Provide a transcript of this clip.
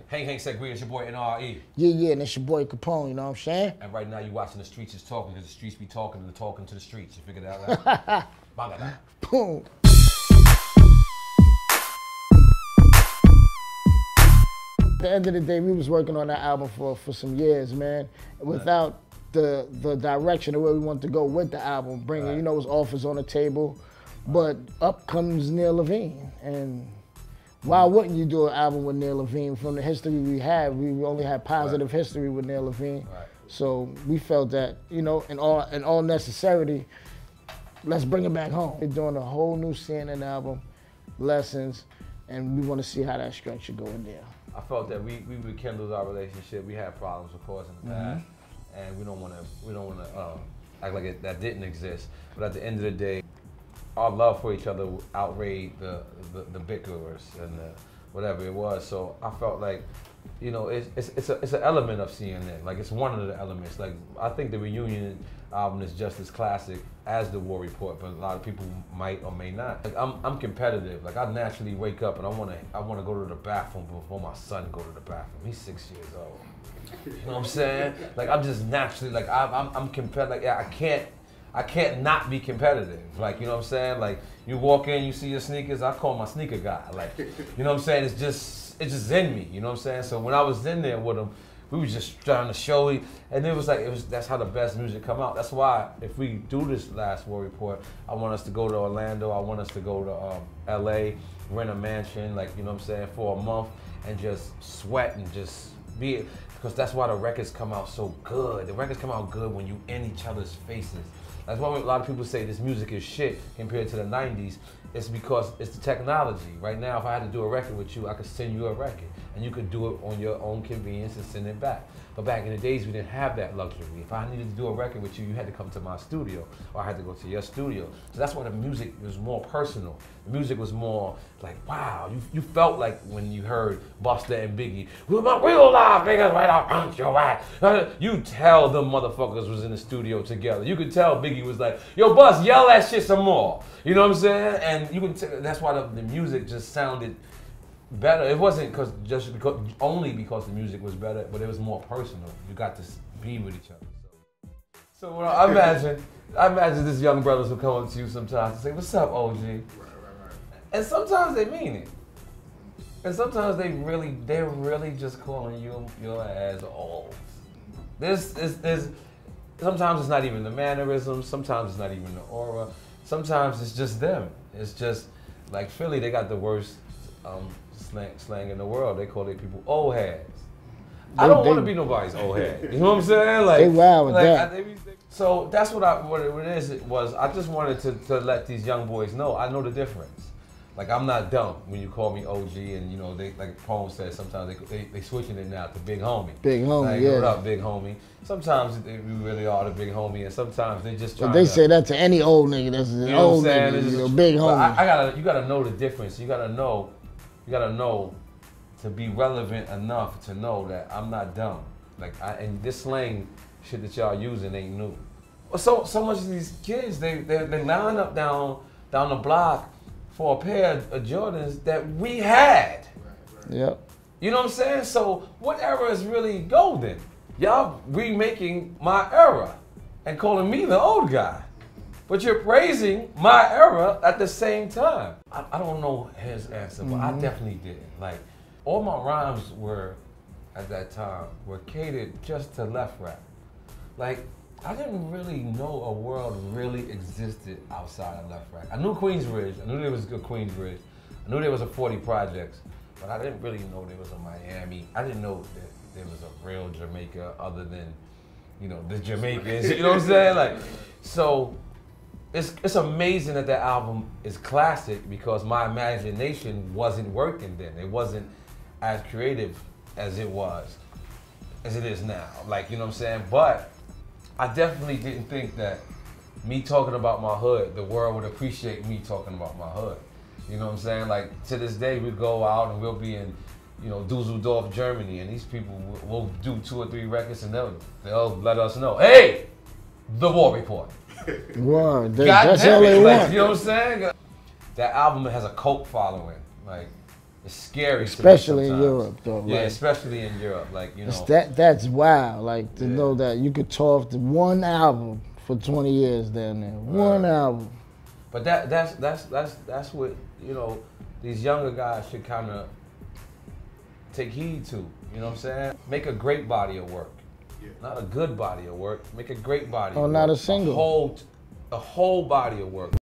Hang said, it's your boy N.O.R.E. Yeah, and it's your boy Capone, you know what I'm saying? And right now you watching The Streets is Talking, because the streets be talking and talking to the streets. You figured that out? Boom. At the end of the day, we was working on that album for some years, man. Without the direction of where we wanted to go with the album, bringing, you know, it was offers on the table. But up comes N.O.R.E. And why wouldn't you do an album with N.O.R.E? From the history we have, we only had positive history with N.O.R.E. So we felt that, you know, in all necessity, let's bring it back home. We're doing a whole new CNN album, Lessons, and we want to see how that structure go in there. I felt that we rekindled our relationship. We had problems, of course, in the past, and we don't want to act like that didn't exist. But at the end of the day, our love for each other outweighed the bickerers and whatever it was. So I felt like, you know, it's an element of CNN. Like, it's one of the elements. Like, I think the reunion album is just as classic as the War Report, but a lot of people might or may not. Like, I'm competitive. Like, I naturally wake up and I wanna go to the bathroom before my son go to the bathroom. He's 6 years old. You know what I'm saying? Like, I'm just naturally, like, I'm competitive. Like, yeah, I can't not be competitive. Like, you know what I'm saying? Like, you walk in, you see your sneakers, I call my sneaker guy. Like, you know what I'm saying? It's just in me, you know what I'm saying? So when I was in there with him, we was just trying to show it, and that's how the best music come out. That's why if we do this last War Report, I want us to go to Orlando, I want us to go to LA, rent a mansion, like, you know what I'm saying, for a month, and just sweat and just be it. Because that's why the records come out so good. The records come out good when you in each other's faces. That's why a lot of people say this music is shit compared to the 90s. It's because it's the technology. Right now, if I had to do a record with you, I could send you a record, and you could do it on your own convenience and send it back. But back in the days, we didn't have that luxury. If I needed to do a record with you, you had to come to my studio, or I had to go to your studio. So that's why the music was more personal. The music was more like, wow, you felt like when you heard Busta and Biggie, with my real live niggas right out, punch your ass. You tell them motherfuckers was in the studio together. You could tell Biggie was like, yo, Bus, yell that shit some more. You know what I'm saying? And you can that's why the music just sounded better. It wasn't only because the music was better, but it was more personal. You got to be with each other. So I imagine this young brothers who come up to you sometimes and say, "What's up, OG?" Right. And sometimes they mean it, and sometimes they're really just calling you your ass old. Sometimes it's not even the mannerisms. Sometimes it's not even the aura. Sometimes it's just them. It's just like Philly. They got the worst slang in the world. They call their people old heads. I don't want to be nobody's old head. You know what I'm saying? Like, they wild with that. So that's what it was. I just wanted to let these young boys know. I know the difference. Like, I'm not dumb when you call me OG, and you know, they, like Poem said, sometimes they switching it now to big homie. Big homie, like, yeah. What up, big homie? Sometimes we really are the big homie, and sometimes they just trying to. They say that to any old nigga that's an old nigga, you know, big homie. You gotta know the difference. You gotta know to be relevant enough to know that I'm not dumb. Like, and this slang shit that y'all using ain't new. So much of these kids, they line up down the block for a pair of Jordans that we had. Yep. You know what I'm saying? So what era is really golden? Y'all remaking my era and calling me the old guy. But you're praising my era at the same time. I don't know his answer, but I definitely didn't. Like, all my rhymes were, at that time, were catered just to left rap. Like, I didn't really know a world really existed outside of left rap. I knew Queensbridge. I knew there was good Queensbridge. I knew there was a 40 Projects, but I didn't really know there was a Miami. I didn't know that there was a real Jamaica other than, you know, the Jamaicans. You know what I'm saying? Like, so it's amazing that album is classic because my imagination wasn't working then. It wasn't as creative as it is now. Like, you know what I'm saying? But I definitely didn't think that me talking about my hood, the world would appreciate me talking about my hood. You know what I'm saying? Like, to this day, we go out and we'll be in, you know, Dusseldorf, Germany, and these people will do 2 or 3 records and they'll let us know, hey, the War Report. Wow, that's all they want. You know what I'm saying? That album has a cult following. Like, It's scary. Especially in Europe, though. Yeah, like, especially in Europe, like, you know. That's wild, like, to know that you could tour off the one album for 20 years down there. One album. But that's what, you know, these younger guys should kind of take heed to. You know what I'm saying? Make a great body of work. Yeah. Not a good body of work. Make a great body of work. Not a single. A whole body of work.